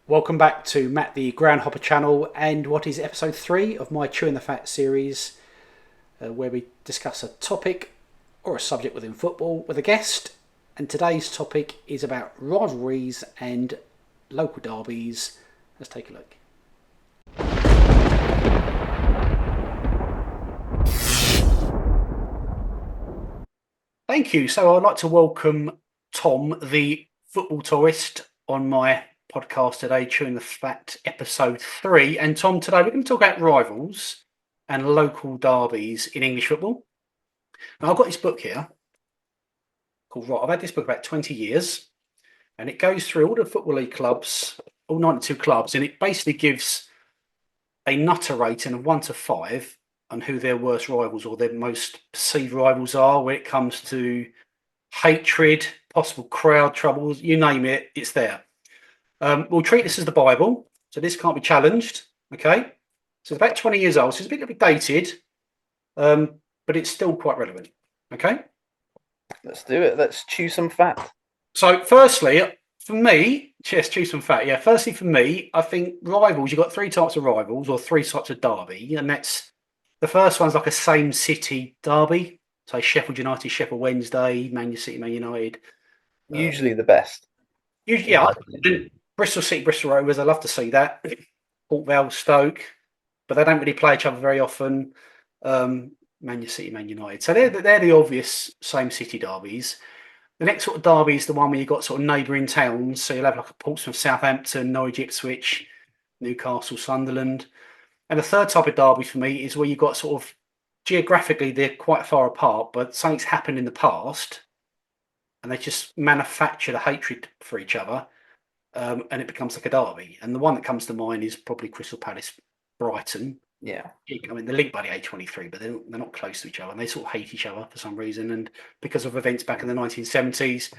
Welcome back to Matt the Groundhopper channel and what is episode 3 of my Chewing the Fat series, where we discuss a topic or a subject within football with a guest. And today's topic is about rivalries and local derbies. Let's take a look. Thank you. So I'd like to welcome Tom, the football tourist, on my podcast today, Chewing the Fat, episode 3. And Tom, today we're going to talk about rivals and local derbies in English football. Now, I've got this book here called I've had this book about 20 years, and it goes through all the Football League clubs, all 92 clubs, and it basically gives a nutter rating of 1 to 5 on who their worst rivals or their most perceived rivals are when it comes to hatred, possible crowd troubles, you name it, it's there. We'll treat this as the Bible, so this can't be challenged. Okay, so it's about 20 years old, so it's a bit dated, but it's still quite relevant. Okay, Let's do it. Let's chew some fat. so firstly, for me, yes, chew some fat. Yeah, firstly for me, I think rivals. You've got three types of rivals or three types of derby, and that's the first one's like a same city derby. So Sheffield United, Sheffield Wednesday, Man City, Man United. Usually the best, Usually, in yeah, my opinion. Bristol City, Bristol Rovers. I love to see that. Port Vale, Stoke, but they don't really play each other very often. Man City, Man United. So they're the obvious same city derbies. The next sort of derby is the one where you've got sort of neighbouring towns. So you'll have like a Portsmouth, Southampton, Norwich, Ipswich, Newcastle, Sunderland. And the third type of derby for me is where you've got sort of geographically they're quite far apart, but something's happened in the past and they just manufacture the hatred for each other, and it becomes like a derby. And the one that comes to mind is probably Crystal Palace, Brighton. Yeah, I mean, they're linked by the A23, but they're not close to each other, and they sort of hate each other for some reason, and because of events back in the 1970s.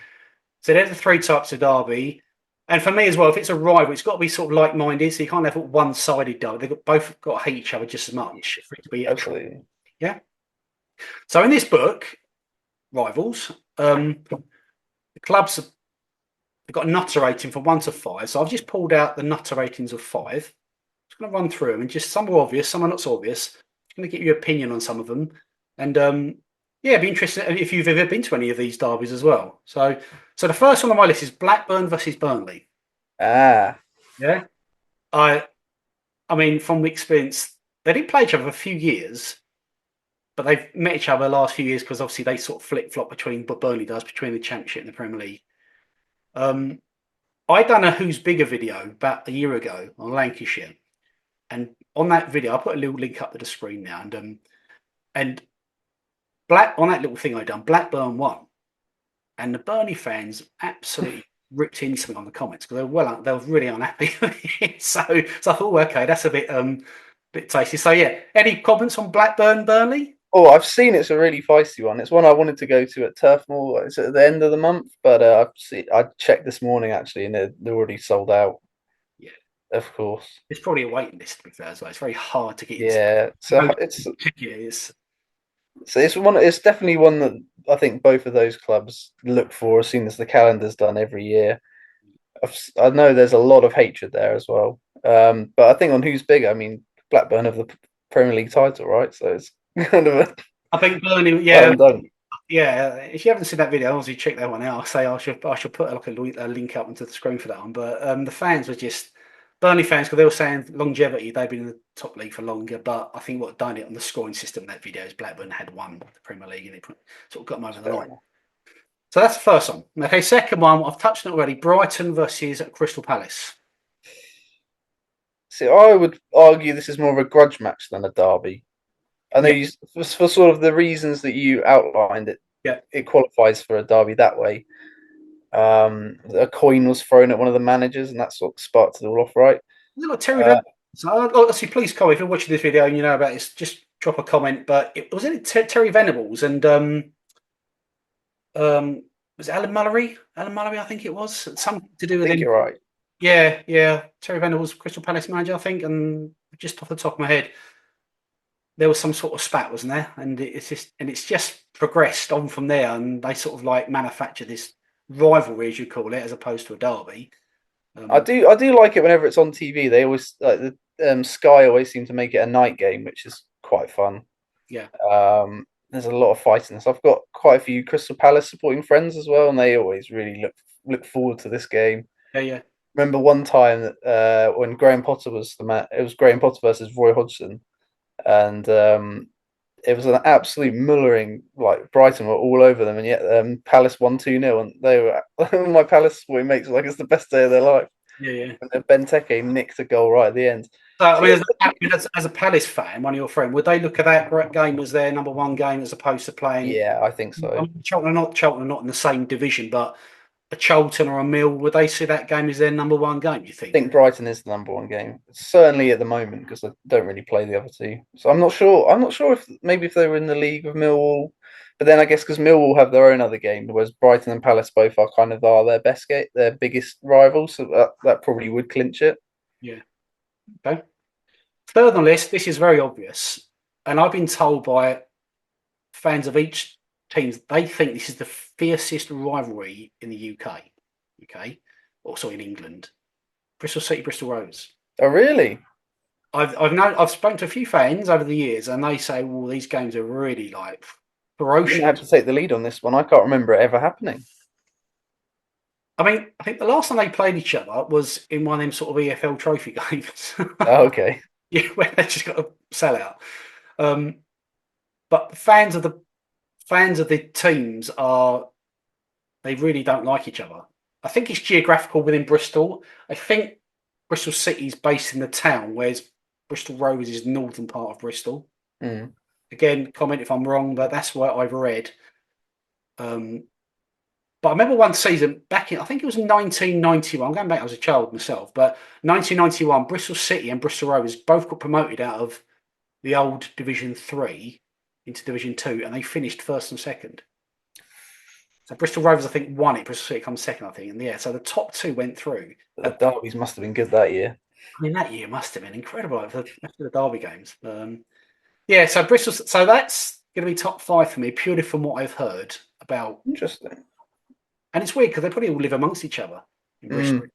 So they're the three types of derby. And for me as well, if it's a rival, it's got to be sort of like-minded. So you can't have a one-sided derby. They've both got to hate each other just as much for it to be a true. absolutely. Yeah. So in this book, Rivals, the clubs have got a nutter rating from 1 to 5. So I've just pulled out the nutter ratings of 5. Just going to run through them, and just some are obvious, some are not so obvious. I'm going to get your opinion on some of them, and yeah, it'd be interesting if you've ever been to any of these derbies as well. So the first one on my list is Blackburn versus Burnley. Ah, Yeah, I I mean from experience, they didn't play each other for a few years, but they've met each other the last few years because obviously they sort of flip flop between what Burnley does between the Championship and the Premier League. Um, I done a Who's Bigger video about a year ago on Lancashire. And on that video, I'll put a little link up to the screen now. And Black on that little thing I done, Blackburn won, and the Burnley fans absolutely ripped into me on the comments because they were really unhappy. So I thought, okay, that's a bit tasty. So yeah, any comments on Blackburn Burnley? oh, I've seen it's a really feisty one. It's one I wanted to go to at Turf Moor. It's at the end of the month, but I checked this morning actually, and they're already sold out. Yeah, Of course. it's probably a waiting list to be fair as well. It's very hard to get into. Yeah, so No, it's yeah, it's so it's one. It's definitely one that I think both of those clubs look for as soon as the calendar's done every year. I know there's a lot of hatred there as well. But I think on who's bigger, I mean, Blackburn have the Premier League title, right? So it's kind of a I think Burnley, slam yeah, dunk. yeah. If you haven't seen that video, obviously check that one out. I should put like a link up into the screen for that one. But the fans were just Burnley fans because they were saying longevity. They've been in the top league for longer, but I think what done it on the scoring system in that video is Blackburn had won the Premier League and it sort of got them over the Fair line. enough. So that's the first one. Okay, second one I've touched on it already. Brighton versus Crystal Palace. See, I would argue this is more of a grudge match than a derby. I know Yeah, you, for sort of the reasons that you outlined, yeah. it qualifies for a derby that way. A coin was thrown at one of the managers, and that sort of sparked it all off, right? You've got Terry Uh, Venables. So obviously, please comment if you're watching this video and you know about this. Just drop a comment. But it was it Terry Venables and was it Alan Mullery? Alan Mullery, I think it was something to do I with think him. you're right. Yeah, yeah. Terry Venables, Crystal Palace manager, I think. And just off the top of my head, there was some sort of spat, wasn't there? And it's just progressed on from there. And they sort of like manufacture this rivalry, as you call it, as opposed to a derby. I do like it whenever it's on TV. They always like the Sky always seem to make it a night game, which is quite fun. Yeah, There's a lot of fighting. So I've got quite a few Crystal Palace supporting friends as well, and they always really look forward to this game. yeah, yeah, Remember one time that when Graham Potter was the man, it was Graham Potter versus Roy Hodgson, and it was an absolute mullering. Like Brighton were all over them, and yet Palace won 2-0, and they were my Palace supporting mates were like it's the best day of their life. yeah, yeah. And then Benteke nicked a goal right at the end. So, I So mean, yeah, as a Palace fan, one of your friends, would they look at that game as their number one game as opposed to playing? yeah, I think I so. mean, Cheltenham are not in the same division, but a Charlton or a Mill, would they see that game as their number one game? You I think? think Brighton is the number one game, certainly at the moment because I don't really play the other two. So I'm not sure. I'm not sure if maybe if they were in the league with Millwall, but then I guess because Millwall have their own other game, whereas Brighton and Palace both are kind of their best game, their biggest rivals. So that probably would clinch it. Yeah. Okay. Third on the list, this is very obvious, and I've been told by fans of each team they think this is the fiercest rivalry in the UK. Okay, also in England, Bristol City, Bristol Rovers. Oh really? I've spoken to a few fans over the years, and they say, "Well, these games are really like You're gonna have ferocious." to take the lead on this one. I can't remember it ever happening. I mean, I think the last time they played each other was in one of them sort of EFL trophy games. Oh, okay. Yeah, where they just got a sellout. Um, but fans of the teams are they really don't like each other. I think it's geographical within Bristol. I think Bristol City is based in the town, whereas Bristol Rovers is northern part of Bristol. Mm. Again, comment if I'm wrong, but that's what I've read. Um, but I remember one season back in, I think it was 1991. I'm going back, I was a child myself, but 1991, Bristol City and Bristol Rovers both got promoted out of the old Division 3 into Division 2, and they finished first and second. So Bristol Rovers, I think, won it. Bristol City comes second, I think. And yeah, so the top two went through. The derbies must have been good that year. I mean, that year must have been incredible after the Derby games. Yeah, so Bristol, so that's going to be top five for me, purely from what I've heard about. Interesting. And it's weird because they probably all live amongst each other in Bristol. Mm.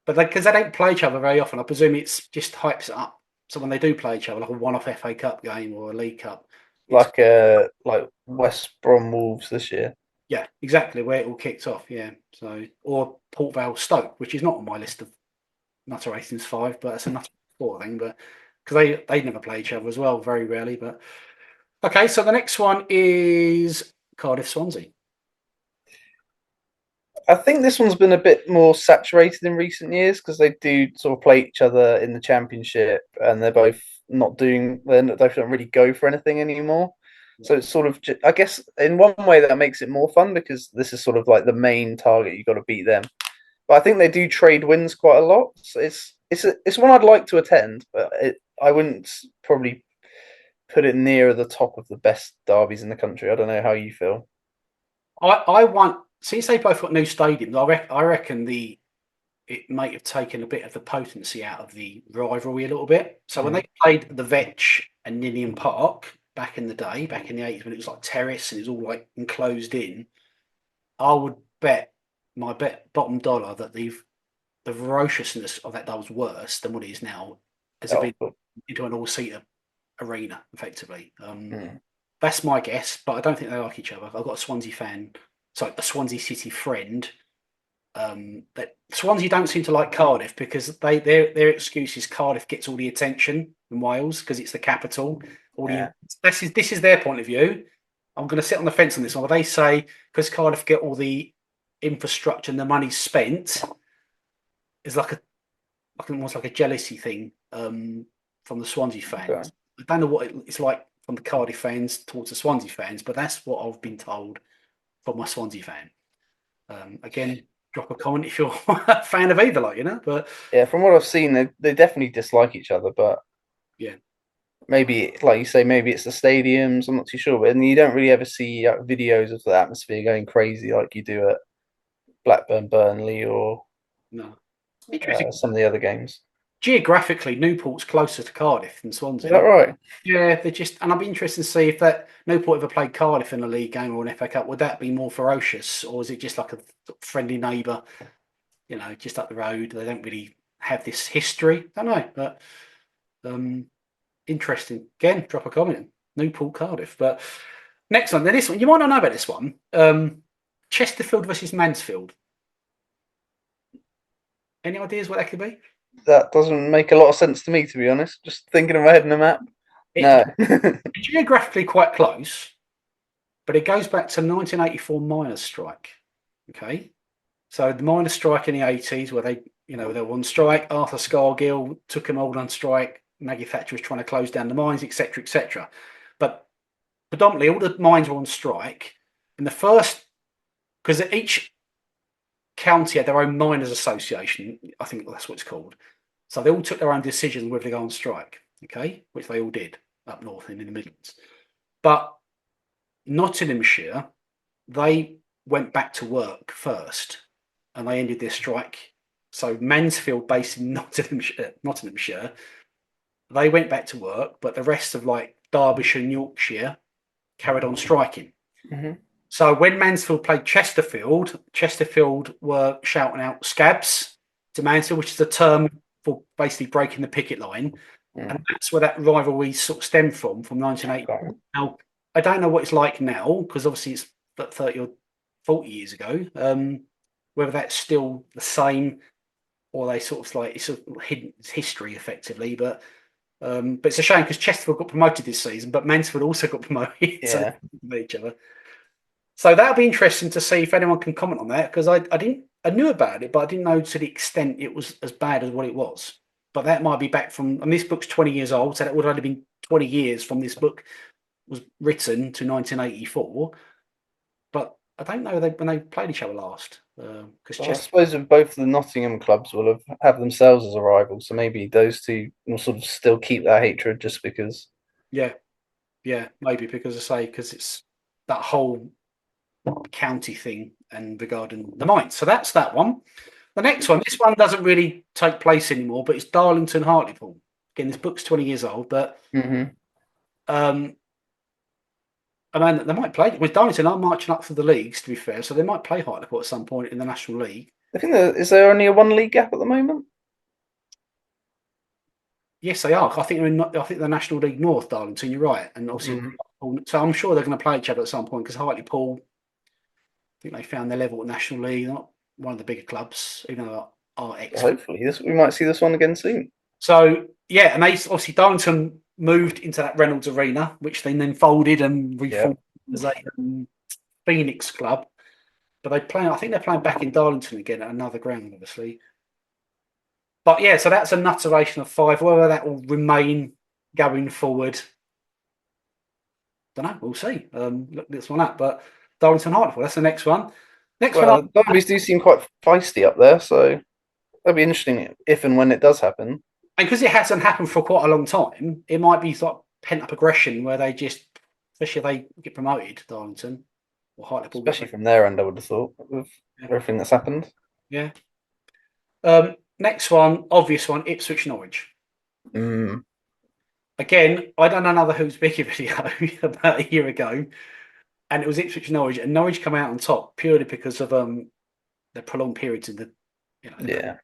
But because they don't play each other very often, I presume it's just hypes it up. So when they do play each other, like a one-off FA Cup game or a League Cup, it's Like West Brom Wolves this year. yeah, exactly where it all kicks off. Yeah, so or Port Vale Stoke, which is not on my list of Nutter Racing's five, but it's a Nutter four thing. But because they never play each other as well, very rarely. But okay, so the next one is Cardiff Swansea. I think this one's been a bit more saturated in recent years because they do sort of play each other in the championship, and they're both not doing. They don't really go for anything anymore. So it's sort of, I guess, in one way that makes it more fun because this is sort of like the main target. You got to beat them. But I think they do trade wins quite a lot. So it's one I'd like to attend, but I wouldn't probably put it near the top of the best derbies in the country. I don't know how you feel. I want since they both got new stadiums. I reckon it might have taken a bit of the potency out of the rivalry a little bit. So when Mm. they played the Vetch and Ninian Park back in the day, back in the 80s, when it was like terrace and it was all like enclosed in, I would bet bottom dollar that the ferociousness of that day was worse than what it is now, as it Oh, been into an all-seater arena, effectively. mm. That's my guess, but I don't think they like each other. I've got a Swansea fan, sorry, a Swansea City friend. That Swansea don't seem to like Cardiff because their excuse is Cardiff gets all the attention in Wales because it's the capital. Yeah. This is their point of view. I'm going to sit on the fence on this one. But they say because Cardiff get all the infrastructure and the money spent is like almost like a jealousy thing from the Swansea Okay. fans. I don't know what it's like from the Cardiff fans towards the Swansea fans, but that's what I've been told from my Swansea fan. Again, drop a comment if you're a fan of either, But Yeah, from what I've seen, they definitely dislike each other, but yeah, maybe, like you say, maybe it's the stadiums. I'm not too sure, but and you don't really ever see videos of the atmosphere going crazy like you do at Blackburn, Burnley, or no. Interesting. some of the other games. Geographically, Newport's closer to Cardiff than Is that Swansea. right? Yeah, they just, and I'd be interested to see if that Newport ever played Cardiff in a league game or an FA Cup. Would that be more ferocious, or is it just like a friendly neighbour just up the road. They don't really have this history. I don't know, but interesting. Again, drop a comment. Newport, Cardiff. But next one, then this one, you might not know about this one. Chesterfield versus Mansfield. Any ideas what that could be? That doesn't make a lot of sense to me, to be honest. Just thinking of my head in a map. It's No. geographically quite close, but it goes back to 1984 miners' strike. Okay, so the miners' strike in the 80s, where they were on strike. Arthur Scargill took them all on strike. Maggie Thatcher was trying to close down the mines, etc., etc. But predominantly, all the mines were on strike. And the first, because each county had their own miners' association, I think that's what it's called. So they all took their own decisions whether to go on strike. Okay, which they all did up north and in the Midlands. But Nottinghamshire, they went back to work first and they ended their strike. So Mansfield, based in Nottinghamshire, they went back to work, but the rest of like Derbyshire and Yorkshire carried on striking. Mm-hmm. So when Mansfield played Chesterfield, Chesterfield were shouting out "scabs" to Mansfield, which is a term for basically breaking the picket line. And that's where that rivalry sort of stemmed from 1980. Now, I don't know what it's like now, because obviously it's 30 or 40 years ago. Whether that's still the same or they sort of like it's sort of hidden history effectively. But it's a shame because Chesterfield got promoted this season, but Mansfield also got promoted. Yeah. So each other. So that'll be interesting to see if anyone can comment on that, because I knew about it, but I didn't know to the extent it was as bad as what it was. But that might be back from, and this book's 20 years old, so that would have only been 20 years from this book was written to 1984. But I don't know when they played each other last. Because Well, I suppose if both the Nottingham clubs will have themselves as a rival, so maybe those two will sort of still keep that hatred just because. yeah, maybe because because it's that whole county thing and regarding the mines. So that's that one. The next one, this one doesn't really take place anymore, but it's Darlington Hartlepool. Again, this book's 20 years old, but I mean, they might play with Darlington are marching up for the leagues, to be fair, so they might play Hartlepool at some point in the National League. I think is there only a 1 league gap at the moment? Yes, they are. I think the National League North, Darlington. You're right, and obviously, so I'm sure they're going to play each other at some point because Hartlepool, I think they found their level at National League. They're not one of the bigger clubs, even though are ex. Hopefully, we might see this one again soon. So yeah, and they obviously Darlington moved into that Reynolds Arena, which they then folded and reformed as a Phoenix club. But I think they're playing back in Darlington again at another ground, obviously. But yeah, so that's a nutteration of 5. Whether that will remain going forward, don't know. We'll see. Look this one up. But Darlington Hartlepool, that's the next one. Well, derbies do seem quite feisty up there, so that'd be interesting if and when it does happen. And because it hasn't happened for quite a long time, it might be like pent up aggression where they just, especially if they get promoted, Darlington or Hartlepool. Especially from their end, I would have thought, with everything that's happened. Yeah. Next one, obvious one, Ipswich Norwich. Again, I done another Who's Bigger video about a year ago, and it was Ipswich Norwich, and Norwich come out on top purely because of the prolonged periods in the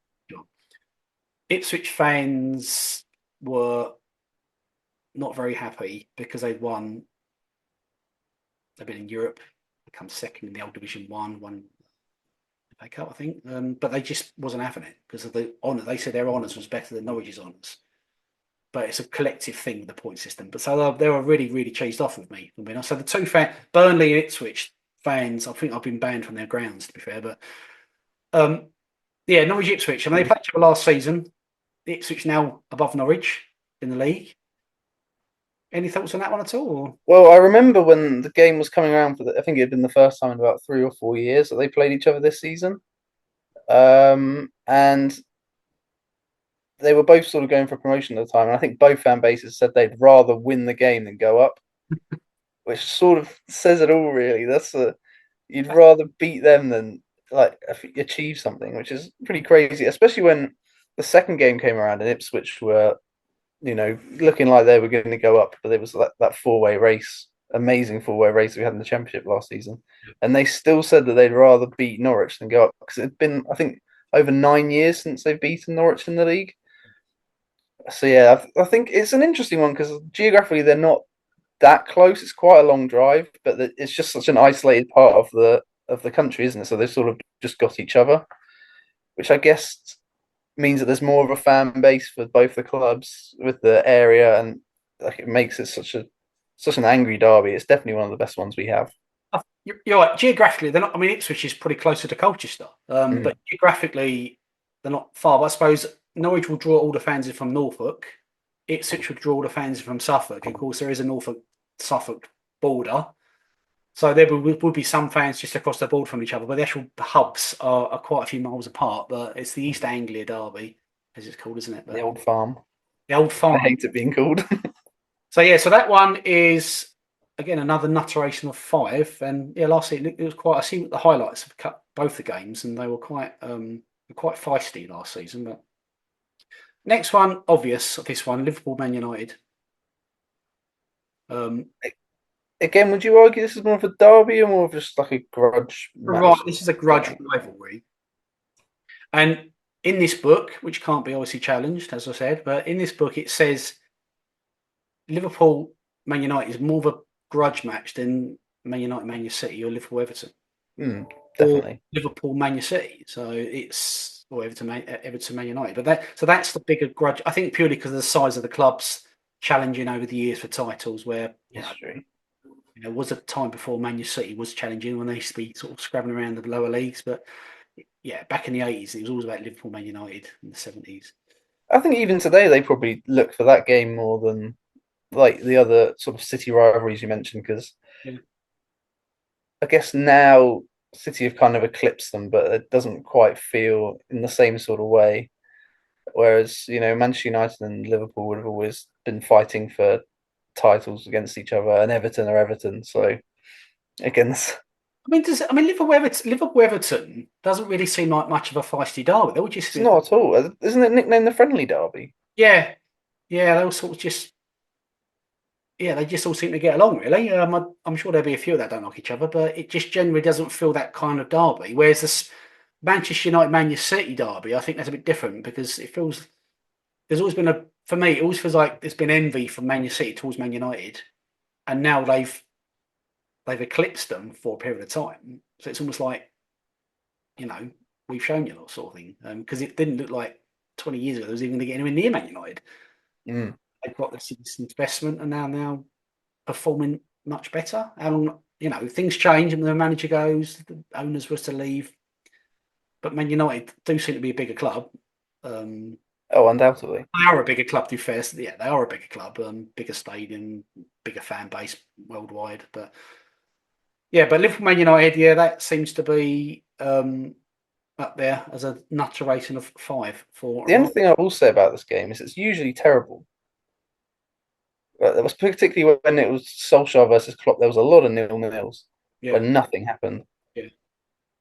Ipswich fans were not very happy because they'd won. They've been in Europe, become second in the old Division won FA Cup, I think, but they just wasn't having it because of the honour. They said their honours was better than Norwich's honours, but it's a collective thing with the point system. But so they were really, really cheesed off with me. So the two Burnley and Ipswich fans, I think I've been banned from their grounds, to be fair. But Norwich Ipswich. I mean, they played each other last season. Ipswich now above Norwich in the league. Any thoughts on that one at all? Or? Well, I remember when the game was coming around I think it had been the first time in about 3 or 4 years that they played each other this season. And they were both sort of going for promotion at the time. And I think both fan bases said they'd rather win the game than go up, which sort of says it all, really. You'd rather beat them than like achieve something, which is pretty crazy, especially when the second game came around and Ipswich were, looking like they were going to go up, but there was that 4-way race, amazing 4-way race we had in the Championship last season, and they still said that they'd rather beat Norwich than go up because it'd been, I think, over 9 years since they've beaten Norwich in the league. So yeah, I think it's an interesting one because geographically they're not that close. It's quite a long drive, but it's just such an isolated part of the country, isn't it? So they've sort of just got each other, which I guess means that there's more of a fan base for both the clubs with the area, and like it makes it such an angry derby. It's definitely one of the best ones we have. You're right. Geographically, they're not. I mean, Ipswich is pretty closer to Colchester, Mm. but geographically, they're not far. But I suppose Norwich will draw all the fans in from Norfolk. Ipswich will draw all the fans in from Suffolk. Of course, there is a Norfolk-Suffolk border, so there will be some fans just across the board from each other. But the actual hubs are quite a few miles apart. But it's the East Anglia Derby, as it's called, isn't it? The But old farm. the old I farm. hate it being called. So yeah, so that one is again another nutteration of five, and yeah, last season it was quite. I see the highlights of both the games, and they were quite feisty last season. But next one, obvious of this one, Liverpool Man United. Um, Again, would you argue this is more of a derby or more of just like a grudge right, match? this is a grudge rivalry, and in this book, which can't be obviously challenged, as I said, but in this book it says Liverpool Man United is more of a grudge match than Man United Man City or Liverpool Everton. Mm, Or definitely. Liverpool Man City. So it's or Everton Man United. But that's the bigger grudge. I think purely because of the size of the clubs challenging over the years for titles. Where History. was a time before Man City was challenging when they used to be sort of scrabbling around the lower leagues. But yeah, back in the 80s, it was always about Liverpool Man United in the 70s. I think even today they probably look for that game more than like the other sort of city rivalries you mentioned because Yeah. I guess now City have kind of eclipsed them, but it doesn't quite feel in the same sort of way. Whereas, Manchester United and Liverpool would have always been fighting for titles against each other, and Everton are Everton. So again, I mean Liverpool Everton doesn't really seem like much of a feisty derby. They would just it's not at all. Isn't it nicknamed the Friendly Derby? yeah, yeah, they all sort of just yeah, they just all seem to get along really. I'm sure there'll be a few that don't like each other, but it just generally doesn't feel that kind of derby. Whereas this Manchester United Man City derby, I think that's a bit different because it feels there's always been a for me it always feels like there's been envy from Man City towards Man United, and now they've eclipsed them for a period of time. So it's almost like we've shown you a lot sort of thing because it didn't look like 20 years ago there was even going to get anywhere near Man United. Mm. They've got this investment and now performing much better. And things change and the manager goes, the owners was to leave, but Man United do seem to be a bigger club. Oh, undoubtedly. They are a bigger club, to be fair. Yeah, they are a bigger club, bigger stadium, bigger fan base worldwide. But yeah, but Liverpool Man United, yeah, that seems to be up there as a nutter rating of five for The only right. thing I will say about this game is it's usually terrible. It was particularly when it was Solskjaer versus Klopp. There was a lot of nil-nils where Yeah, nothing happened. yeah.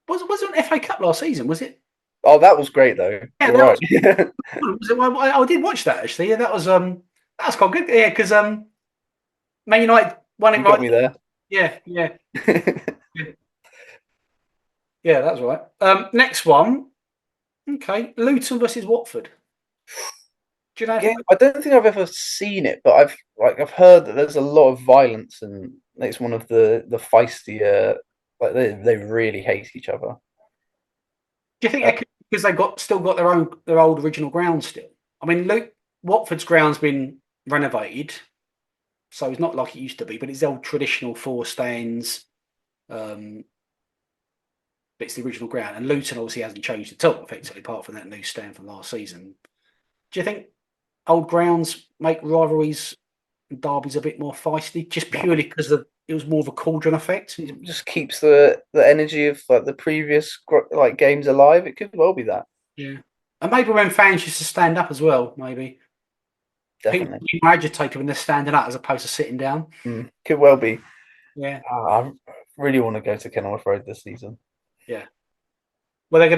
Was it an FA Cup last season? Was it? Oh, that was great though. Yeah, You're that right. was. Was it, I did watch that actually. Yeah, that was quite good. Yeah, because Man United won it You got right. me there. Yeah, yeah, yeah, yeah. That was right. Next one. Okay, Luton versus Watford. Do you know Yeah, anything? I don't think I've ever seen it, but I've heard that there's a lot of violence and it's one of the feistier. Like they really hate each other. Do you think Uh, because they still got their old original ground still? I mean, Watford's ground's been renovated, so it's not like it used to be, but it's the old traditional four stands. Um, but it's the original ground, and Luton obviously hasn't changed at all, effectively, apart from that new stand from last season. Do you think old grounds make rivalries and derbies a bit more feisty, just purely because it was more of a cauldron effect? it just keeps the energy of like the previous like games alive. It could well be that, Yeah, and maybe when fans used to stand up as well, maybe people definitely. are more agitated when they're standing up as opposed to sitting down. Could well be. Yeah, I really want to go to Kenilworth Road this season. yeah. Well, they're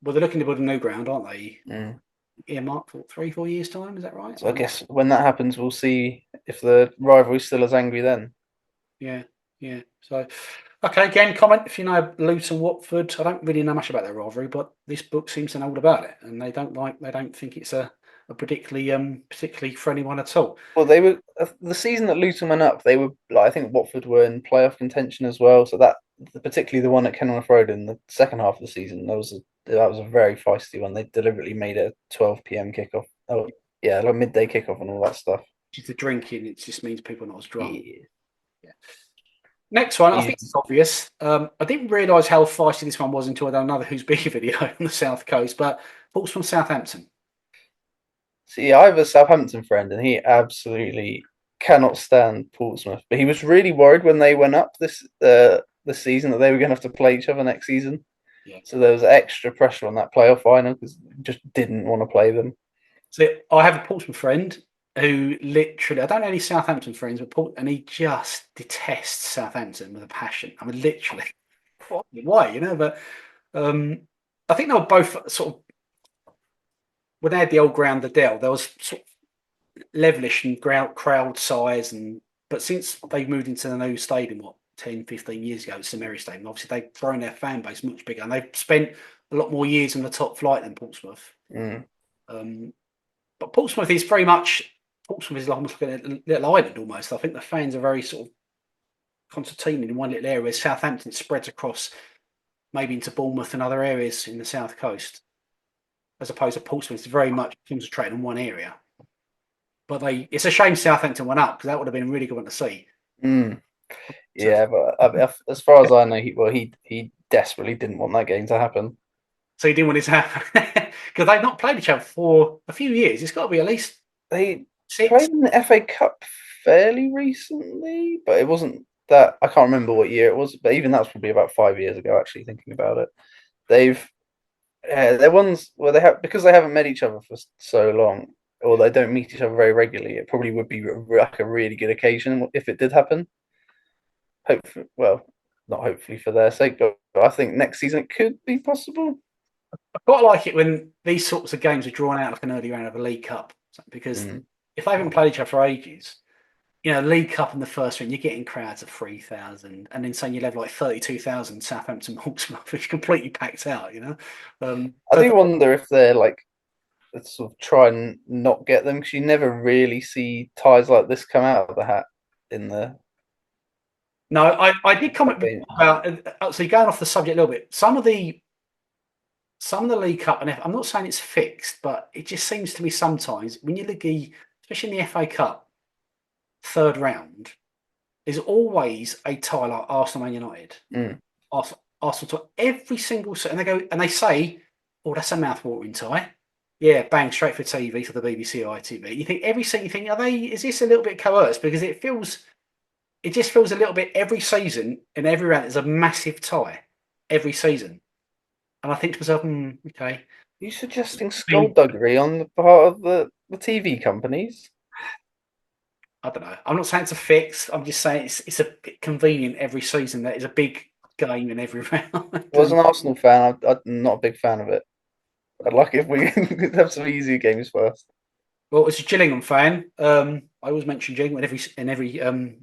looking to build a new ground, aren't they? Mm. Earmarked for 3, 4 years time. Is that right? So I guess when that happens, we'll see if the rivalry's still as angry then. Yeah, yeah. So, Okay, again, comment if you know Luton, Watford. I don't really know much about their rivalry, but this book seems to know all about it, and they don't think it's a particularly friendly one at all. Well, they were the season that Luton went up. They were like, I think Watford were in playoff contention as well. So that particularly the one at Kenilworth Road in the second half of the season, that was a very feisty one. They deliberately made it a 12 p.m. kickoff. Oh yeah, like midday kickoff and all that stuff. It's the drinking; it just means people are not as drunk. Yeah. Yeah. Next one, I think Easy. it's obvious. I didn't realise how feisty this one was until I done another Who's Bigger video on the South Coast. But thoughts from Southampton? See, I have a Southampton friend, and he absolutely cannot stand Portsmouth. But he was really worried when they went up this season that they were going to have to play each other next season. Yeah. So there was extra pressure on that playoff final because just didn't want to play them. So I have a Portsmouth friend who literally, I don't know any Southampton friends, and he just detests Southampton with a passion. I mean, literally, why, But um, I think they were both sort of when they had the old ground, the Dell. There was sort of levelish and crowd size, but since they've moved into the new stadium, what 10, 15 years ago, it's the Mary Stadium. Obviously, they've grown their fan base much bigger, and they've spent a lot more years in the top flight than Portsmouth. Mm. Um, But Portsmouth is almost like a little island almost. I think the fans are very sort of concertinaed in one little area. Southampton spreads across maybe into Bournemouth and other areas in the south coast, as opposed to Portsmouth. It's very much concentrated in one area. But it's a shame Southampton went up because that would have been a really good one to see. Mm. So, Yeah, but as far as I know, he desperately didn't want that game to happen. so he didn't want it to happen because they've not played each other for a few years. It's got to be at least They six. played in the FA Cup fairly recently, but it wasn't that. I can't remember what year it was, but even that's probably about 5 years ago. Actually, thinking about it, they've they're ones where they have because they haven't met each other for so long, or they don't meet each other very regularly. It probably would be like a really good occasion if it did happen. Hopefully, well, not hopefully for their sake, but I think next season it could be possible. I quite like it when these sorts of games are drawn out like an early round of a League Cup because Mm. if they haven't played each other for ages, League Cup in the first round, you're getting crowds of 3,000, and then saying you'll have like 32,000 Southampton Portsmouth, which is completely packed out. I So do wonder if they're like sort of try and not get them because you never really see ties like this come out of the hat in the no, I did comment campaign. about so going off the subject a little bit. Some of the League Cup, and I'm not saying it's fixed, but it just seems to me sometimes when you look, especially in the FA Cup third round, there's always a tie like Arsenal Man United. Mm. Arsenal to every single set, and they say, "Oh, that's a mouth-watering tie." Yeah, bang, straight for TV for the BBC or ITV. You think every season, you think, is this a little bit coerced? Because it just feels a little bit every season and every round. There's a massive tie every season, and I think to myself, okay, Are you suggesting I skullduggery on the part of the TV companies? don't know. I'm not saying it's a fix. I'm just saying it's a bit convenient every season. That is a big game in every round. Well, as an Arsenal fan, I'm not a big fan of it. I'd like if we could have some easier games first. Well, as a Gillingham fan, I always mention Gillingham in every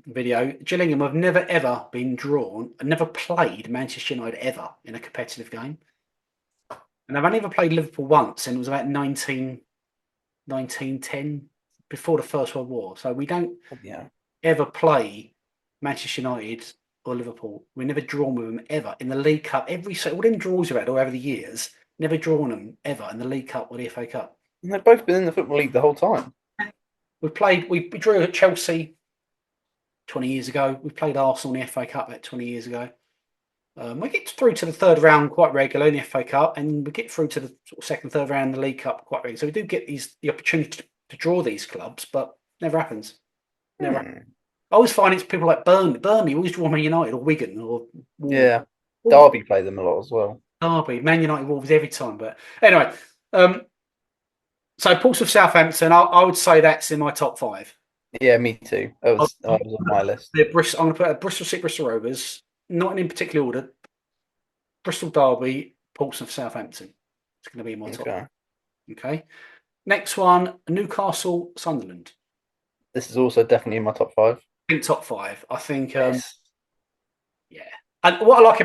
video. Gillingham have never ever been drawn and never played Manchester United ever in a competitive game, and they've only ever played Liverpool once, and it was about 1910, before the First World War. So we don't Yeah. ever play Manchester United or Liverpool. We're never drawn with them ever in the League Cup. All them draws we've had over the years, never drawn them ever in the League Cup or the FA Cup. And they've both been in the Football League the whole time. We drew at Chelsea 20 years ago. We played Arsenal in the FA Cup about 20 years ago. We get through to the third round quite regularly in the FA Cup, and we get through to the sort of second, third round in the League Cup quite regularly. So we do get the opportunity to draw these clubs, but never happens. Never. Hmm. I always find it's people like Burnley. Burnley always draw Man United or Wigan or Wolves. Yeah. Derby play them a lot as well. Derby, Man United, Wolves every time. But anyway, so Portsmouth, Southampton, I would say that's in my top five. Yeah, me too. That I'm was on my list. going to put a Bristol City, Bristol Rovers, not in particular order. Bristol Derby, Portsmouth, Southampton. It's going to be in my top. Okay. Okay. Next one, Newcastle, Sunderland. This is also definitely in my top five. I think top five. I think, Yes. yeah. And what I like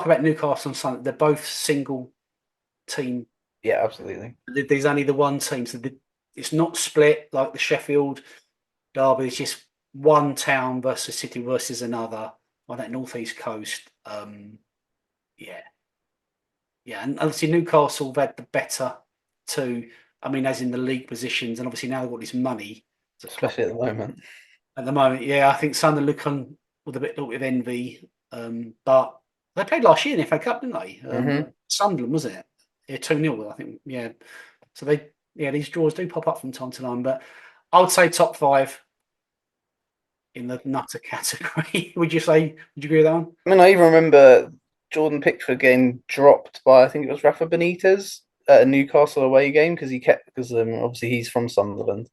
about Newcastle and Sunderland, they're both single team. Yeah, absolutely. There's only the one team, so it's not split like the Sheffield derby. It's just one town versus city versus another on that northeast coast. Yeah, yeah, and obviously Newcastle have had the better two. I mean, as in the league positions, and obviously now they've got this money to play Especially at the moment. at the moment. Yeah, I think Sunderland look on with a bit of envy, but they played last year in the FA Cup, didn't they? Hmm. Sunderland, was it? Yeah, 2-0, I think. Yeah, so these draws do pop up from time to time, but I would say top five in the nutter category. Would you say? Would you agree with that one? I mean, I even remember Jordan Pickford getting dropped by I think it was Rafa Benitez at a Newcastle away game because obviously he's from Sunderland,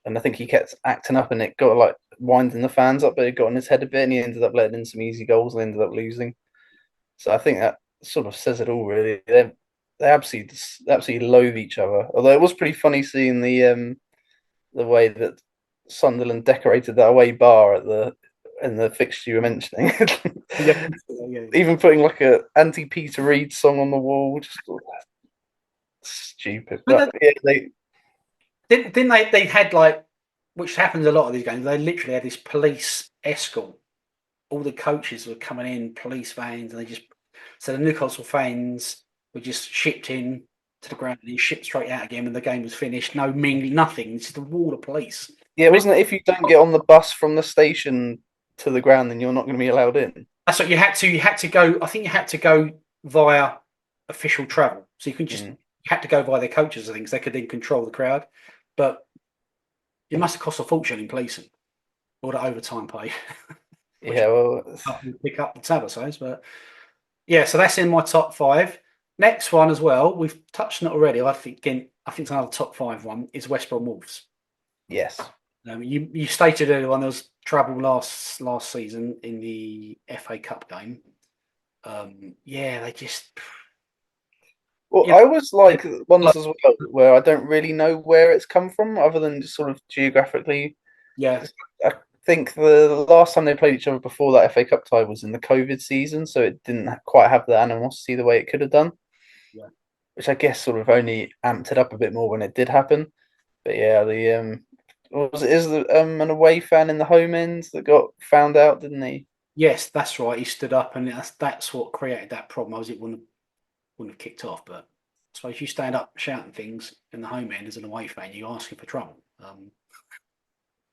and I think he kept acting up and it got like winding the fans up, but it got in his head a bit, and he ended up letting in some easy goals and ended up losing. So I think that sort of says it all, really. They absolutely loathe each other. Although it was pretty funny seeing the way that Sunderland decorated that away bar at the in the fixture you were mentioning. Yeah, yeah. Even putting like a anti Peter Reid song on the wall, just stupid. But But yeah, they didn't they? They had like, which happens a lot of these games. They literally had this police escort. All the coaches were coming in, police vans, and so the Newcastle fans were just shipped in to the ground and then shipped straight out again when the game was finished. No mingling, nothing. It's just a wall of police. yeah, wasn't it? If you don't get on the bus from the station to the ground, then you're not going to be allowed in. That's what you had to. You had to go. I think you had to go via official travel. So Mm. you had to go via their coaches. I think 'cause they could then control the crowd. But it must have cost a fortune in policing all the overtime pay, which Yeah, well, pick up the tab, I suppose. But yeah, so that's in my top five. Next one as well. We've touched on it already. I think it's another top five one is West Brom Wolves. yes. You stated earlier on there was trouble last season in the FA Cup game. Yeah, they just Well, you I always know, like ones as well where I don't really know where it's come from, other than just sort of geographically. yeah, I think the last time they played each other before that FA Cup tie was in the COVID season, so it didn't quite have the animosity the way it could have done, yeah. which I guess sort of only amped it up a bit more when it did happen. But yeah, the what was it is the an away fan in the home end that got found out, didn't he? Yes, that's right. He stood up, and that's what created that problem. I was it wouldn't have kicked off, but I suppose you stand up shouting things in the home end as an away fan, you're asking for trouble.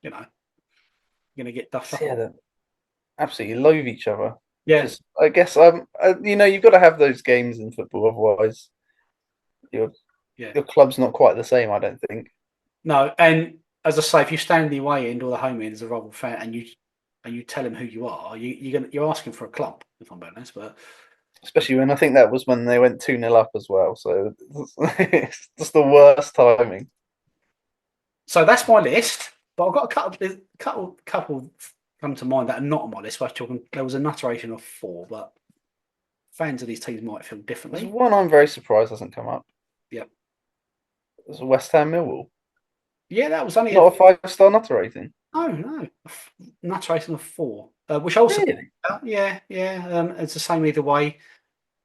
You know, you're going to get duffed So up. yeah, they absolutely loathe each other, which Yeah, is, I guess, you've got to have those games in football, otherwise your yeah. your club's not quite the same. I don't think, No, and as I say, if you stand in the away end or the home end as a rival fan, and you tell them who you are, you're asking for a clump, if I'm being honest. But especially when I think that was when they went 2-0 up as well. So it's just the worst timing. so that's my list. But I've got a couple come to mind that are not on my list. There was a nutteration of four, but fans of these teams might feel There's differently. one I'm very surprised hasn't come up. Yep. It's West Ham Millwall. Yeah, that was only a Not a 5-star nutter rating. no, nutteration of four, which I also Really? yeah, yeah. It's the same either way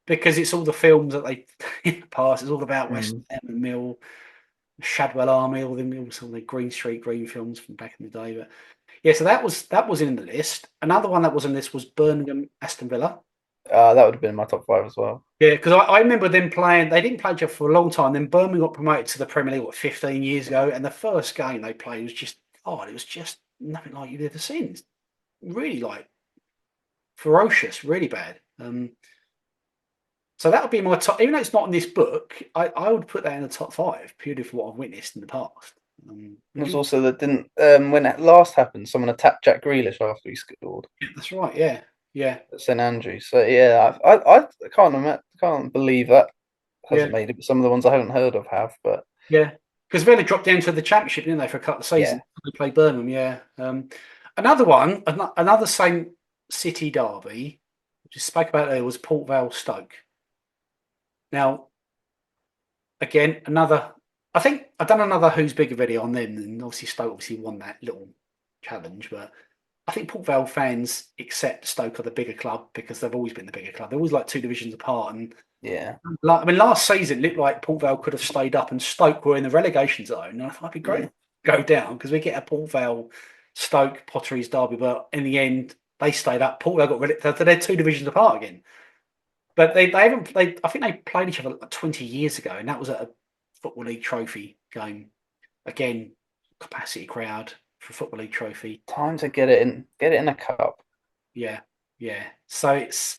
because it's all the films that they in the past. It's all about West Mm. Ham and Mill, Shadwell Army, all the Green Street Green films from back in the day. But yeah, so that was in the list. Another one that was in this was Birmingham Aston Villa. That would have been my top five as well. Yeah, because I remember them playing. They didn't play each other for a long time. Then Birmingham got promoted to the Premier League 15 years ago, and the first game they played was just it was just nothing like you'd ever seen. Really like ferocious, really bad. So that would be my top. Even though it's not in this book, I would put that in the top five purely for what I've witnessed in the past. Would There's you? also that didn't when it last happened, someone attacked Jack Grealish after he scored Yeah, that's right. Yeah, yeah, at St Andrews. So yeah, I can't believe that yeah, hasn't made it. But some of the ones I haven't heard of have, but yeah. Because Villa dropped down to the Championship, didn't they, for a couple of yeah, seasons? They played Birmingham. Yeah. Another one, another same city derby, which I spoke about earlier, was Port Vale Stoke. Now, again, another. I think I've done another Who's Bigger video on them, and obviously Stoke obviously won that little challenge, but I think Port Vale fans accept Stoke are the bigger club because they've always been the bigger club. They're always like two divisions apart. And Yeah. like, I mean, last season it looked like Port Vale could have stayed up and Stoke were in the relegation zone. And I thought it'd be great Mm. to go down because we get a Port Vale Stoke Potteries derby. But in the end, they stayed up. Port Vale got relegated. They're two divisions apart again. But they haven't played. I think they played each other like 20 years ago, and that was at a Football League Trophy game. Again, capacity crowd for Football League Trophy. Time to get it in a cup. Yeah, yeah. So it's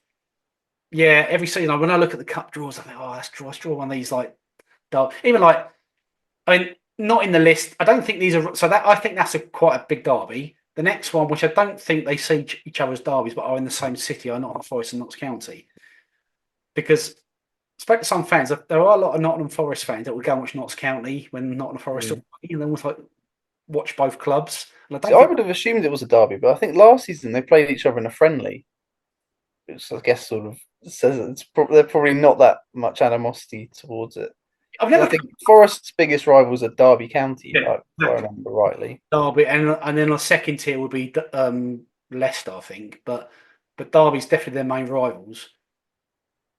yeah. Every season, when I look at the cup draws, I think, oh, let's draw one of these like even like I mean, not in the list. I don't think these are so that I think that's a quite a big derby. The next one, which I don't think they see each other's derbies, but are in the same city, are Nottingham Forest and Notts County, because I spoke to some fans. There are a lot of Nottingham Forest fans that would go and watch Notts County when Nottingham Forest, Mm. and then would like watch both clubs. And I See, don't I think would have assumed it was a derby, but I think last season they played each other in a friendly, which I guess sort of says they're probably not that much animosity towards it. I've Because I never think Forest's biggest rivals are Derby County, yeah, if I exactly. remember rightly. Derby, and then a second tier would be Leicester, I think. But Derby's definitely their main rivals.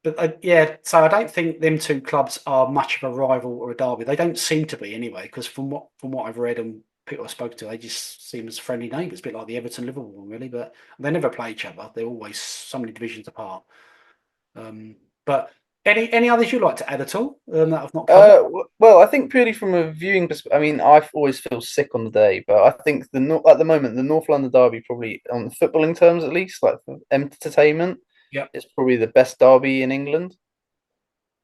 But yeah, so I don't think them two clubs are much of a rival or a derby. They don't seem to be anyway, because from what I've read and people I spoke to, they just seem as friendly neighbours, a bit like the Everton Liverpool one, really. But they never play each other. They're always so many divisions apart. But any others you'd like to add at all that I've not covered? Well, I think purely from a viewing perspective, I mean, I always feel sick on the day, but I think at the moment the North London derby probably on footballing terms at least, like for entertainment, Yeah, is probably the best derby in England.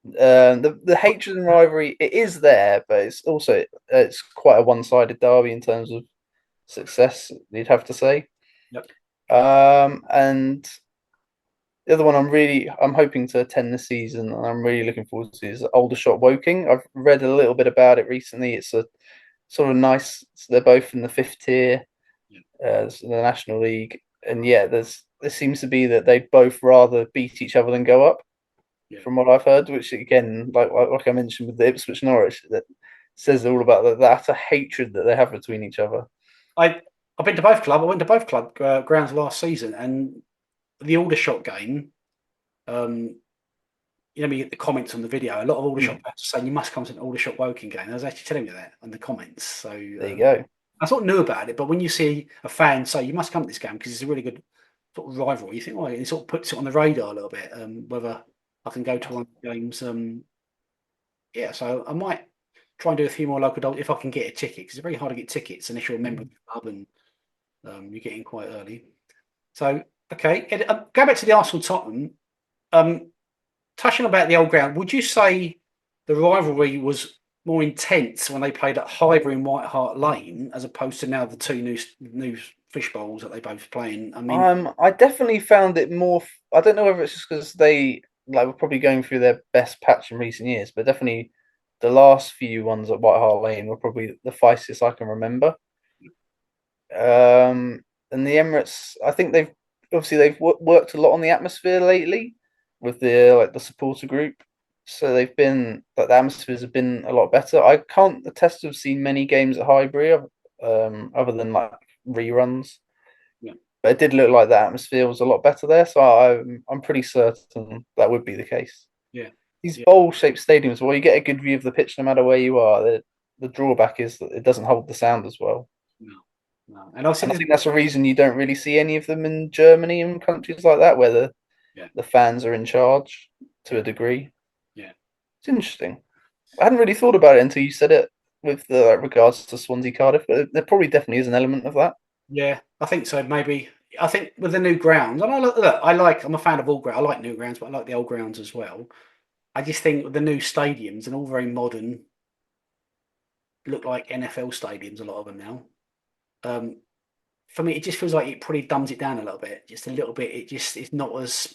The hatred and rivalry it is there, but it's quite a one-sided derby in terms of success. You'd have to say. yep, And the other one I'm hoping to attend this season, and I'm really looking forward to is Aldershot Woking. I've read a little bit about it recently. It's a sort of nice. They're both in the fifth tier, yeah, the National League, and yeah, there seems to be that they both rather beat each other than go up, yeah. from what I've heard. Which again, like I mentioned with the Ipswich Norwich, that says all about the utter hatred that they have between each other. I I've been to both club. I went to both club grounds last season, and the Aldershot game. Um, we get the comments on the video. A lot of Aldershot Mm, fans saying you must come to an Aldershot Woking game. I was actually telling you that on the comments. So there you go. I sort of knew about it, but when you see a fan say you must come to this game because it's a really good sort of rivalry, you think, oh, it sort of puts it on the radar a little bit. Whether I can go to one of the games. Yeah, so I might try and do a few more local if I can get a ticket because it's very hard to get tickets unless you're a member of Mm. the club and you get in quite early. So okay, go back to the Arsenal Tottenham. Um, touching about the old ground, would you say the rivalry was more intense when they played at Highbury and White Hart Lane as opposed to now the two new fish bowls that they both play in? I mean, I definitely found it more. I don't know whether it's just because they were probably going through their best patch in recent years, but definitely the last few ones at White Hart Lane were probably the feistiest I can remember. And the Emirates, I think they've worked a lot on the atmosphere lately with the supporter group. So they've been like the atmospheres have been a lot better. I can't attest to have seen many games at Highbury, other than like reruns. yeah, But it did look like the atmosphere was a lot better there, so I'm pretty certain that would be the case. yeah, These yeah, bowl-shaped stadiums, where you get a good view of the pitch no matter where you are, the drawback is that it doesn't hold the sound as well. no, no. And I've seen And I this, think that's a reason you don't really see any of them in Germany and countries like that, where yeah, the fans are in charge to yeah, a degree. yeah, It's interesting. I hadn't really thought about it until you said it with the regards to Swansea Cardiff, but there probably definitely is an element of that. yeah. I think so. Maybe I think with the new grounds, and look, I'm a fan of all grounds. I like new grounds, but I like the old grounds as well. I just think with the new stadiums and all very modern, look like NFL stadiums. A lot of them now. Um, for me, it just feels like it probably dumbs it down a little bit, just a little bit. It just it's not as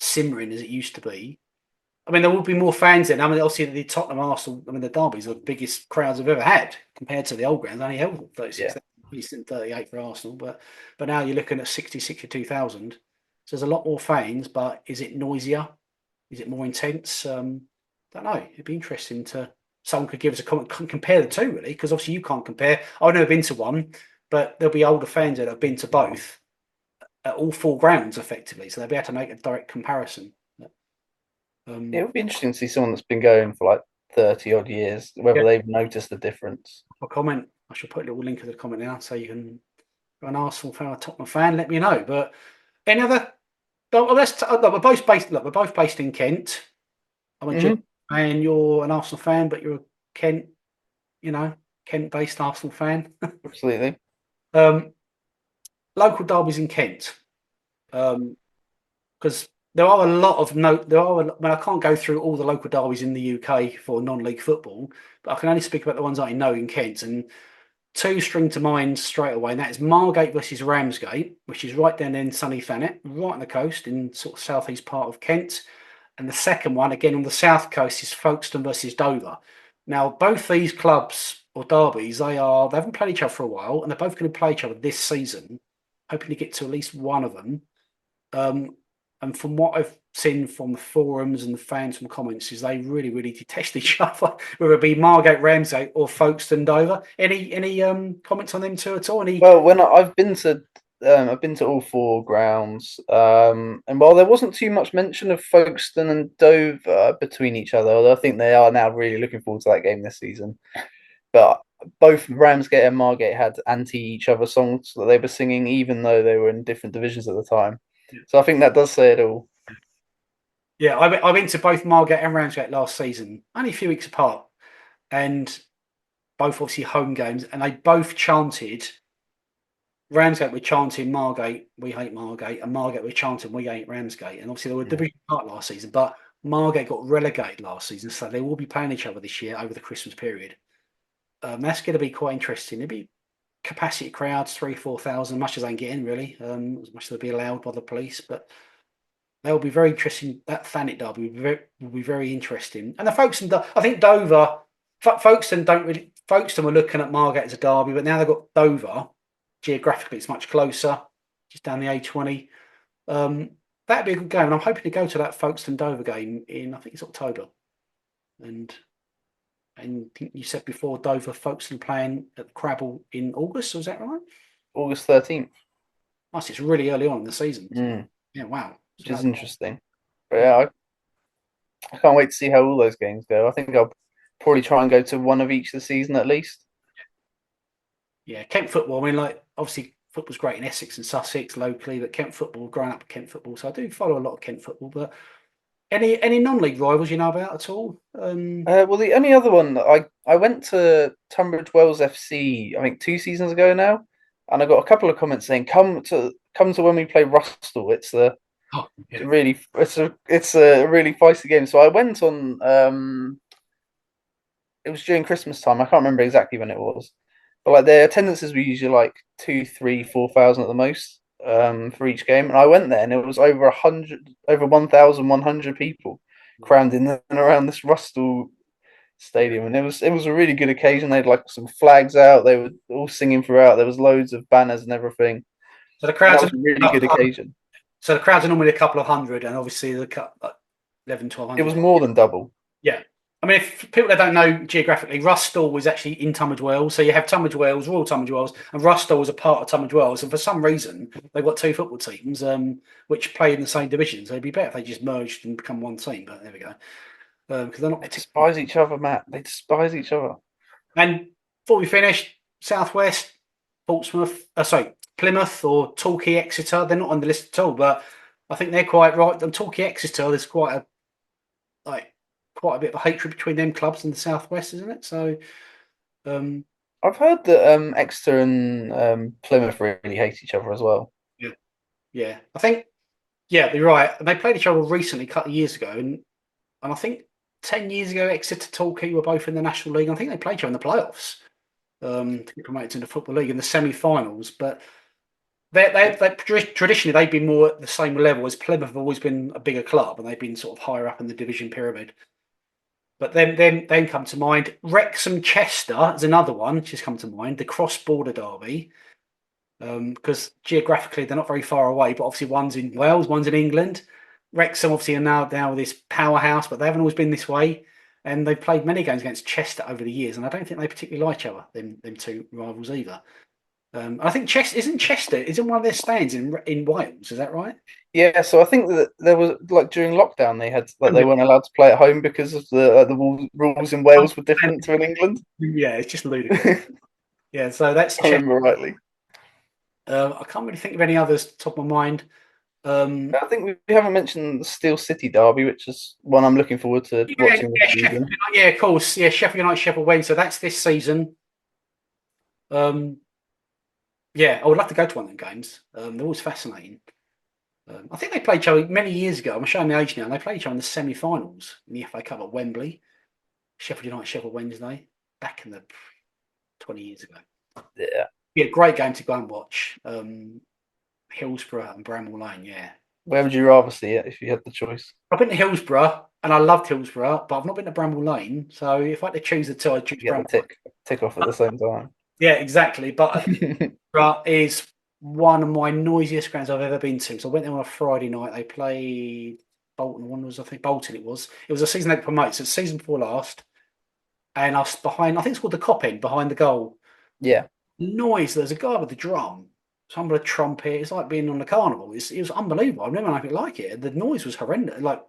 simmering as it used to be. I mean, there will be more fans then. I mean, obviously the Tottenham Arsenal. I mean, the derbies are the biggest crowds I've ever had compared to the old grounds. Only held Yeah. 36,000, 38 for Arsenal, but now you're looking at 60, 62,000. So there's a lot more fans, but is it noisier? Is it more intense? Don't know. It'd be interesting to someone could give us a comment, compare the two really, because obviously you can't compare. I've never been to one, but there'll be older fans that have been to both. at all four grounds effectively, so they'll be able to make a direct comparison. It Um, would be interesting to see someone that's been going for like 30 odd years, yeah, whether they've noticed the difference. a comment. I should put a little link in the comment now, so you can, if you're an Arsenal fan or Tottenham fan, let me know. But any other? Well, look, we're both based. Look, we're both based in Kent. I'm a Jet Hmm. fan. You're an Arsenal fan, but you're a Kent, Kent-based Arsenal fan. Absolutely. um, Local derbies in Kent, because there are a lot of no. There are. I can't go through all the local derbies in the UK for non-league football, but I can only speak about the ones I know in Kent. And two string to mind straight away, and that is Margate versus Ramsgate, which is right down in sunny Thanet, right on the coast in sort of southeast part of Kent. And the second one, again on the south coast, is Folkestone versus Dover. Now, both these clubs or derbies, they haven't played each other for a while, and they're both going to play each other this season, hoping to get to at least one of them. Um, and from what I've seen from the forums and the fans from comments, is they really, really detest each other, whether it be Margate Ramsgate or Folkestone Dover. Any comments on them two at all? Any? Well, I've been to all four grounds, and while there wasn't too much mention of Folkestone and Dover between each other, although I think they are now really looking forward to that game this season. But both Ramsgate and Margate had anti each other songs that they were singing, even though they were in different divisions at the time. So I think that does say it all. Yeah, I went to both Margate and Ramsgate last season, only a few weeks apart, and both obviously home games, and they both chanted. Ramsgate were chanting Margate, we hate Margate, and Margate were chanting we hate Ramsgate. And obviously they were Yeah. division apart last season, but Margate got relegated last season, so they will be playing each other this year over the Christmas period. That's going to be quite interesting. It'll be capacity crowds, 3,000-4,000, much as they can get in, really, as much as they'll be allowed by the police. But they'll be very interesting. That Thanet derby will be very interesting. And the Folkestone, I think Dover, Folkestone don't really. Folkestone were looking at Margate as a derby, but now they've got Dover. Geographically, it's much closer, just down the A20. Um, that'd be a good game, and I'm hoping to go to that Folkestone Dover game in I think it's October. And I think you said before Dover Folkestone playing at the Crabble in August. Was that right? August 13th, Nice. It's really early on in the season. So, mm, yeah. Wow. which So is that's interesting. But yeah. yeah, I can't wait to see how all those games go. I think I'll probably try and go to one of each this season at least. Yeah, Kent football. I mean, like obviously football's great in Essex and Sussex locally, but Kent football, growing up with Kent football, so I do follow a lot of Kent football. But any non-league rivals you know about at all? Well, the only other one I went to Tunbridge Wells FC, I think 2 seasons ago now, and I got a couple of comments saying come to when we play Rustle. Oh, yeah. It's a really feisty game. So I went on. It was during Christmas time. I can't remember exactly when it was, but like the attendances were usually like 2, 3, 4,000 at the most for each game. And I went there, and it was over 1,100 people crammed in and around this Rustle stadium, and it was a really good occasion. They had like some flags out. They were all singing throughout. There was loads of banners and everything, So the and that crowds are was a really good occasion. so the crowds are normally a couple of hundred, and obviously the cut like 11, It 1,200. was more than double. Yeah. I mean, if people that don't know geographically, Rustall was actually in Tunbridge Wells. So you have Tunbridge Wells, Royal Tunbridge Wells, and Rustall was a part of Tunbridge Wells. And for some reason, they've got two football teams which play in the same division. So it'd be better if they just merged and become one team. But there we go. Because they're not They particularly. despise each other, Matt. They despise each other. And before we finish, Southwest, Portsmouth, sorry, Plymouth or Torquay, Exeter, they're not on the list at all. But I think they're quite right. And Torquay, Exeter, there's like quite a bit of hatred between them clubs in the southwest, isn't it? So um, I've heard that Exeter and Plymouth really hate each other as well. yeah, yeah, I think yeah, you're right. And they played each other recently, a couple of years ago, and I think 10 years ago, Exeter Torquay were both in the National League. I think they played each other in the playoffs to get promoted to the Football League in the semi-finals. But they traditionally they've been more at the same level as Plymouth have always been a bigger club, and they've been sort of higher up in the division pyramid. But then come to mind Wrexham Chester is another one which has come to mind. The cross-border derby, because geographically they're not very far away, but obviously one's in Wales, one's in England. Wrexham obviously are now this powerhouse, but they haven't always been this way. And they've played many games against Chester over the years, and I don't think they particularly like each other, them two rivals either. I think Chester isn't one of their stands in Wales. Is that right? Yeah, so I think that there was like during lockdown they had like they Remember- weren't allowed to play at home because of the rules in Wales were different to in England. Yeah, it's just ludicrous. I Yeah, so that's Chester. remember rightly. I can't really think of any others top of my mind. Um, I think we haven't mentioned the Steel City Derby, which is one I'm looking forward to yeah, watching yeah, this Sheffield season. United, yeah, of course. Yeah, Sheffield United, Sheffield Wednesday. That's this season. Um, yeah, I would love to go to one of them games. They're always fascinating. I think they played each other many years ago. I'm showing my age now. And they played each other in the semi-finals in the FA Cup at Wembley. Sheffield United, Sheffield Wednesday, back in the 20 years ago. Yeah. Yeah, great game to go and watch. Hillsborough and Bramall Lane. Yeah, Where would you rather see it if you had the choice? I've been to Hillsborough and I loved Hillsborough, but I've not been to Bramall Lane. So if I had to choose the two, I'd choose You get the Bramall Lane. tick off at the same time. Yeah, exactly. But is one of my noisiest grounds I've ever been to. So I went there on a Friday night. They played Bolton Wanderers, I think Bolton it was. It was a season they promoted, so it's season before last. And I was behind, I think it's called the Cop End, behind the goal. Yeah. Noise, there's a guy with a drum, some with a trumpet. It's like being on the carnival. It was unbelievable. I've never known anything like it. The noise was horrendous. Like,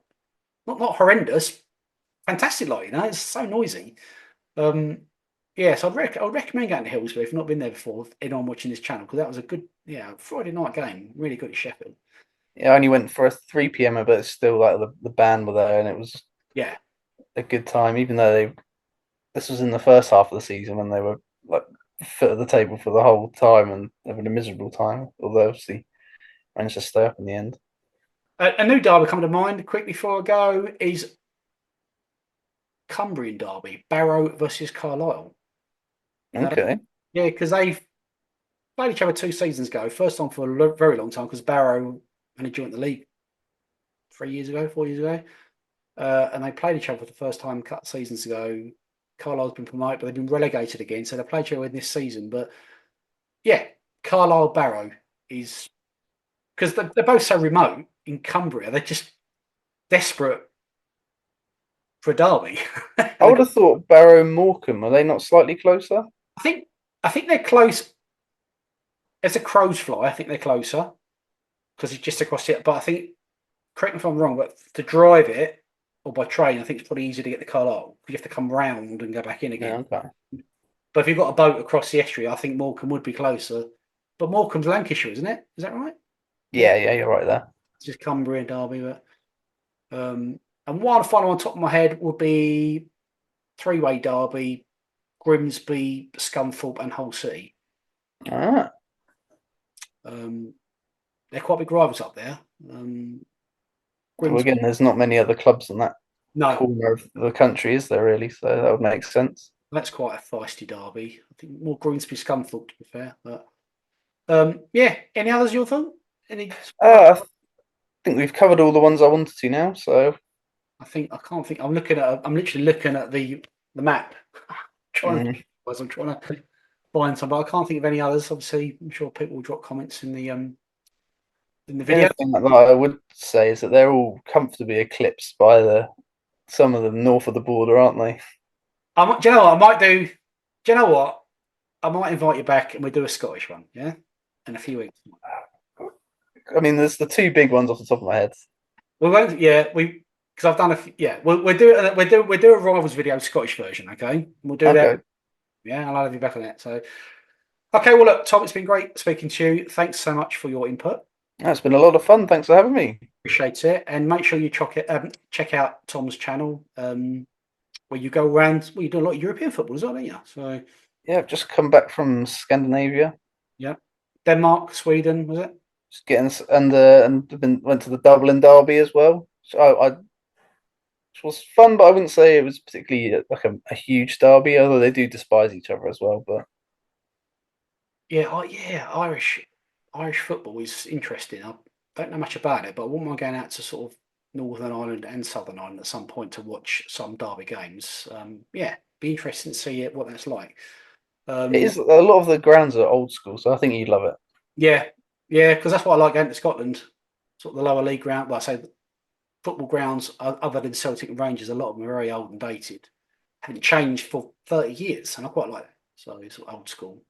not horrendous, fantastic, like, it's so noisy. Um, yeah, so I would recommend going to Hillsborough if you've not been there before, in on watching this channel, because that was a good, Friday night game. Really good at Sheffield. Yeah, I only went for a 3 p.m. but it's still like the band were there and it was Yeah. a good time, even though this was in the first half of the season when they were like foot at the table for the whole time and having a miserable time. Although obviously managed to stay up in the end. A new derby coming to mind quick before I go is Cumbrian derby, Barrow versus Carlisle. Okay. Yeah, because they've played each other 2 seasons ago. First time for a very long time because Barrow only joined the league 3 years ago, 4 years ago. And they played each other for the first time a couple of seasons ago. Carlisle's been promoted, but they've been relegated again. So they played each other in this season. But yeah, Carlisle Barrow is because they're both so remote in Cumbria. They're just desperate for a derby. I I would have thought Barrow and Morecambe, are they not slightly closer? think I think they're close. As a crow's fly, I think they're closer because it's just across it. But I think, correct me if I'm wrong, but to drive it or by train, I think it's probably easier to get to Carlisle. You have to come round and go back in Yeah, again. okay. But if you've got a boat across the estuary, I think Morecambe would be closer. But Morecambe's Lancashire, isn't it? Is that right? Yeah, Yeah, you're right there. it's just Cumbria and Derby. But and one final on top of my head would be three-way Derby: Grimsby, Scunthorpe, and Hull City. Ah. Um, they're quite big rivals up there. Well, Grimsby, again, there's not many other clubs in that no, corner of the country, is there really? So that would make sense. that's quite a feisty derby. I think more Grimsby, Scunthorpe, to be fair. But yeah, any others you thought? Any? I think we've covered all the ones I wanted to now. So I can't think. I'm looking at. I'm literally looking at the map, trying to. mm. As I'm trying to find some, but I can't think of any others. Obviously, I'm sure people will drop comments in the The video. only thing that I would say is that they're all comfortably eclipsed by the some of them north of the border, aren't they? Do you know what I might do? Do you know what? I might invite you back and we do a Scottish one, yeah, in a few weeks. I mean, there's the two big ones off the top of my head. We're going to, yeah, because I've done yeah, we'll do a rivals video Scottish version, okay? We'll do that. Okay, Yeah, I'll have you back on that. So, okay, well, look, Tom, it's been great speaking to you. Thanks so much for your input. that's been a lot of fun. Thanks for having me. Appreciate it, and make sure you check out Tom's channel, where you go around. Well, you do a lot of European football as well, don't you? So, Yeah, I've just come back from Scandinavia. yeah, Denmark, Sweden, was it? Just getting went to the Dublin Derby as well. So which was fun, but I wouldn't say it was particularly like a huge derby. Although they do despise each other as well. But Yeah, yeah, Irish football is interesting. I don't know much about it, but I wouldn't mind going out to sort of Northern Ireland and Southern Ireland at some point to watch some derby games. Yeah, be interesting to see what that's like. it Um, is a lot of the grounds are old school, so I think you'd love it. yeah, yeah, because that's what I like going to Scotland. Sort of the lower league ground. Well, I say football grounds other than Celtic and Rangers, a lot of them are very old and dated, haven't changed for 30 years, and I quite like that. So it's sort of old school.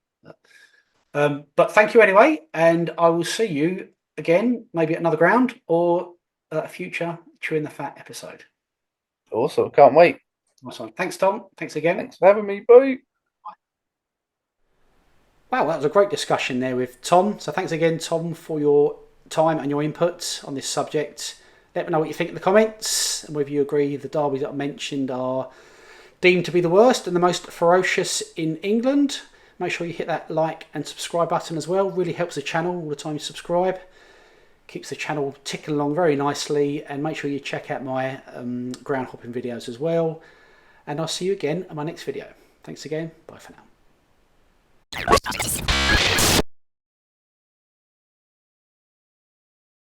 But thank you anyway, and I will see you again, maybe at another ground or a future Chewing the Fat episode. Awesome. Can't wait. Awesome. Thanks, Tom. Thanks again. Thanks for having me. Bye. Wow, that was a great discussion there with Tom. So thanks again, Tom, for your time and your input on this subject. Let me know what you think in the comments and whether you agree the derbies that I mentioned are deemed to be the worst and the most ferocious in England. Make sure you hit that like and subscribe button as well. Really helps the channel all the time you subscribe. Keeps the channel ticking along very nicely. And make sure you check out my ground hopping videos as well. And I'll see you again in my next video. Thanks again. Bye for now.